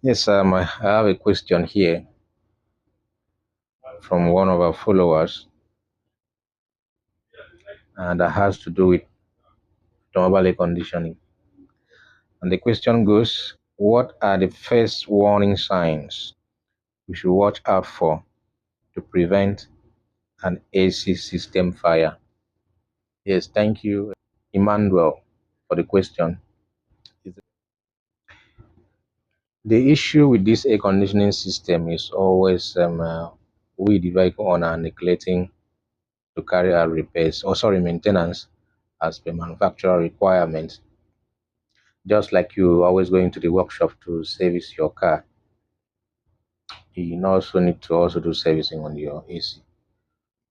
Yes, I have a question here from one of our followers, and that has to do with automobile air conditioning. And the question goes, what are the first warning signs we should watch out for to prevent an AC system fire? Yes, thank you, Emmanuel, for the question. The issue with this air conditioning system is always we, the vehicle owner, neglecting to carry out repairs, or sorry, maintenance as per manufacturer requirements. Just like you always going to the workshop to service your car, you also need to also do servicing on your AC.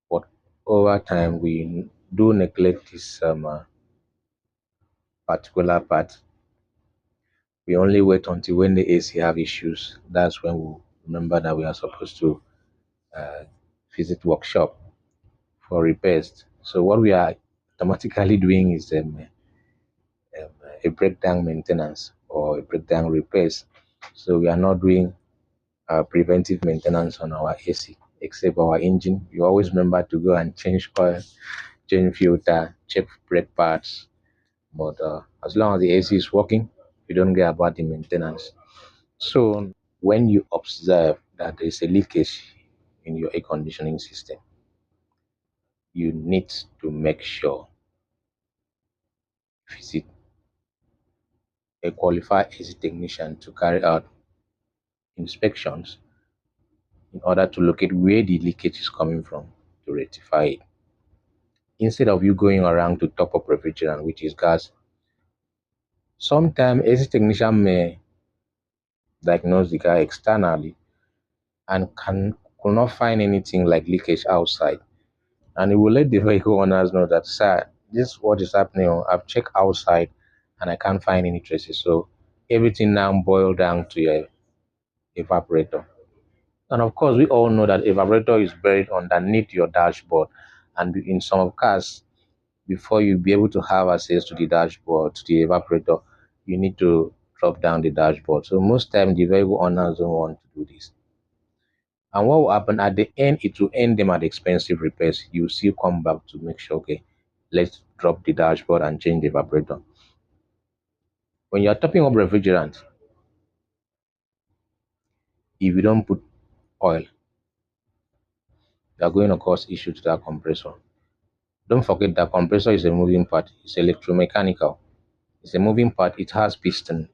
But over time, we do neglect this particular part. We only wait until when the AC have issues. That's when we remember that we are supposed to uh, visit workshop for repairs. So what we are automatically doing is a breakdown maintenance or a breakdown repairs. So we are not doing preventive maintenance on our AC, except our engine. You always remember to go and change oil, change filter, check brake parts. But as long as the AC is working, you don't care about the maintenance. So when you observe that there is a leakage in your air conditioning system, you need to make sure visit a qualified AC technician to carry out inspections in order to locate where the leakage is coming from to rectify it. Instead of you going around to top up refrigerant, which is gas, sometimes AC technician may diagnose the car externally and could not find anything like leakage outside. And it will let the vehicle owners know that, sir, this is what is happening. I've checked outside and I can't find any traces. So everything now boiled down to your evaporator. And of course, we all know that evaporator is buried underneath your dashboard. And in some cars, before you be able to have access to the dashboard, to the evaporator, you need to drop down the dashboard. So most time the vehicle owners don't want to do this. And what will happen at the end, it will end them at expensive repairs. You still come back to make sure, okay, let's drop the dashboard and change the evaporator. When you're topping up refrigerant, if you don't put oil, you're going to cause issue to that compressor. Don't forget that compressor is a moving part. It's electromechanical. It's a moving part. It has piston.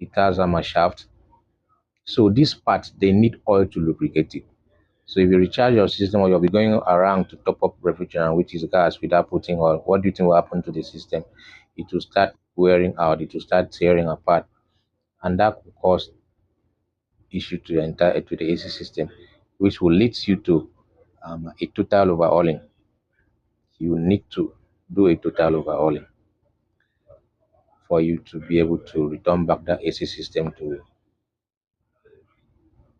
It has a shaft. So these parts, they need oil to lubricate it. So if you recharge your system or you'll be going around to top up refrigerant, which is gas, without putting oil, what do you think will happen to the system? It will start wearing out. It will start tearing apart. And that will cause issue to the entire to the AC system, which will lead you to a total overhauling. You need to do a total overhauling for you to be able to return back that AC system to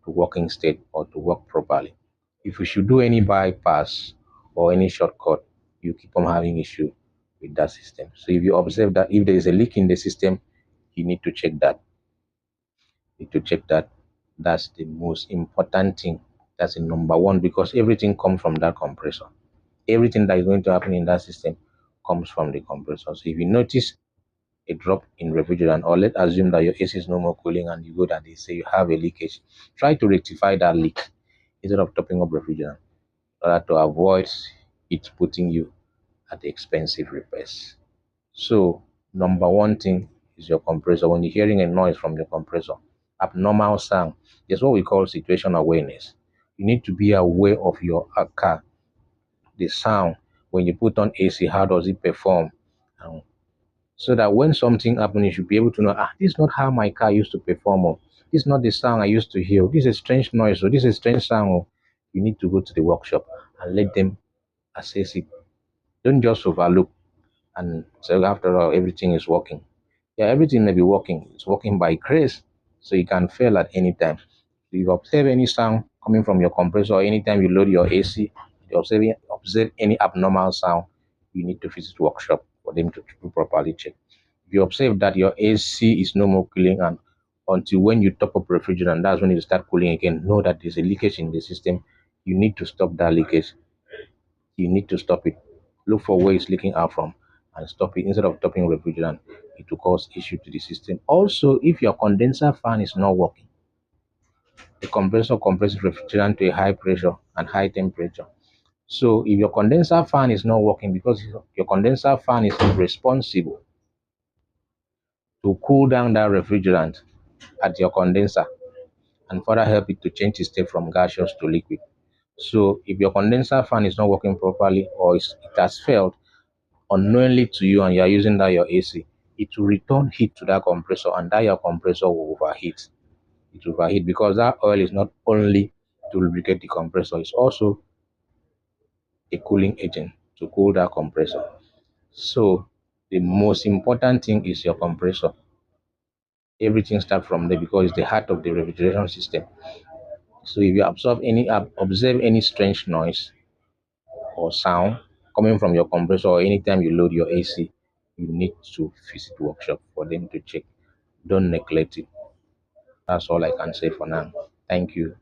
working state or to work properly. If you should do any bypass or any shortcut, you keep on having issue with that system. So if you observe that if there is a leak in the system, you need to check that. You need to check that. That's the most important thing. That's the number one because everything comes from that compressor. Everything that is going to happen in that system comes from the compressor. So if you notice a drop in refrigerant, or let's assume that your AC is no more cooling and you go that they say you have a leakage, try to rectify that leak instead of topping up refrigerant in order to avoid it putting you at the expensive repairs. So number one thing is your compressor. When you're hearing a noise from your compressor, abnormal sound, there's what we call situation awareness. You need to be aware of your car, the sound. When you put on AC, how does it perform? And so that when something happens, you should be able to know, this is not how my car used to perform, or this is not the sound I used to hear. This is a strange noise, or this is a strange sound. Or you need to go to the workshop and let them assess it. Don't just overlook and say, after all, everything is working. Yeah, everything may be working. It's working by grace, so you can fail at any time. If you observe any sound coming from your compressor, or anytime you load your AC, you observe any abnormal sound, you need to visit workshop for them to properly check. If you observe that your AC is no more cooling and until when you top up refrigerant, that's when it start cooling again. Know that there's a leakage in the system. You need to stop that leakage. You need to stop it. Look for where it's leaking out from and stop it. Instead of topping refrigerant, it will cause issue to the system. Also, if your condenser fan is not working, the compressor compresses refrigerant to a high pressure and high temperature. So if your condenser fan is not working because your condenser fan is responsible to cool down that refrigerant at your condenser and further help it to change its state from gaseous to liquid. So if your condenser fan is not working properly or it has failed unknowingly to you and you are using that your AC, it will return heat to that compressor and that your compressor will overheat. It will overheat because that oil is not only to lubricate the compressor, it's also a cooling agent to cool that compressor. So the most important thing is your compressor. Everything starts from there because it's the heart of the refrigeration system. So if you observe any strange noise or sound coming from your compressor or anytime you load your AC, you need to visit workshop for them to check. Don't neglect it. That's all I can say for now. Thank you.